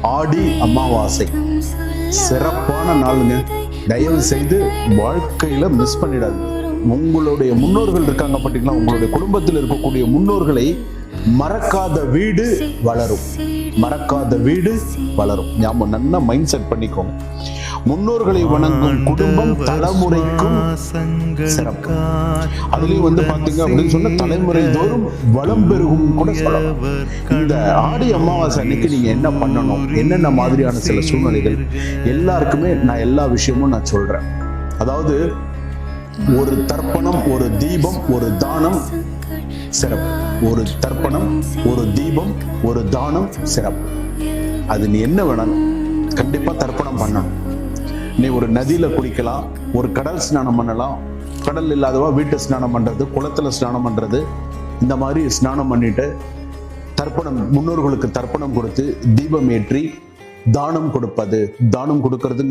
ஆடி அமாவாசை சிறப்பான நாளுங்க. தயவு செய்து வாழ்க்கையில மிஸ் பண்ணிடாது. உங்களுடைய முன்னோர்கள் இருக்காங்க பாத்தீங்களா, உங்களுடைய குடும்பத்தில் இருக்கக்கூடிய முன்னோர்களை மறக்காத வீடு வளரும். மறக்காத வீடு வளரும். ஞாபகம் நல்லா மைண்ட் செட் பண்ணிக்கோங்க. முன்னோர்களை வணங்கும் குடும்பம் தலைமுறைக்கும் சிறப்பு. அதுலயும் பாத்தீங்க அப்படின்னு சொன்னா தலைமுறை தோறும் வளம் பெருகும் கூட சொல்லலாம். இந்த ஆடி அமாவாசை அன்னைக்கு நீங்க என்ன பண்ணணும், என்னென்ன மாதிரியான சில சூழ்நிலைகள் எல்லாருக்குமே நான் எல்லா விஷயமும் நான் சொல்றேன். அதாவது ஒரு தர்ப்பணம், ஒரு தீபம், ஒரு தானம் சிறப்பு. ஒரு தர்ப்பணம், ஒரு தீபம், ஒரு தானம் சிறப்பு. அது நீ என்ன வேணாலும் கண்டிப்பா தர்ப்பணம் பண்ணணும். நீ ஒரு நதியில குளிக்கலாம், ஒரு கடல் ஸ்நானம் பண்ணலாம். கடல் இல்லாதவா வீட்டு ஸ்நானம் பண்றது, குளத்துல ஸ்நானம் பண்றது, இந்த மாதிரி ஸ்நானம் பண்ணிட்டு தர்ப்பணம், முன்னோர்களுக்கு தர்ப்பணம் கொடுத்து தீபம் ஏற்றி தானம் கொடுப்பது. தானம் கொடுக்கறதுங்கிறது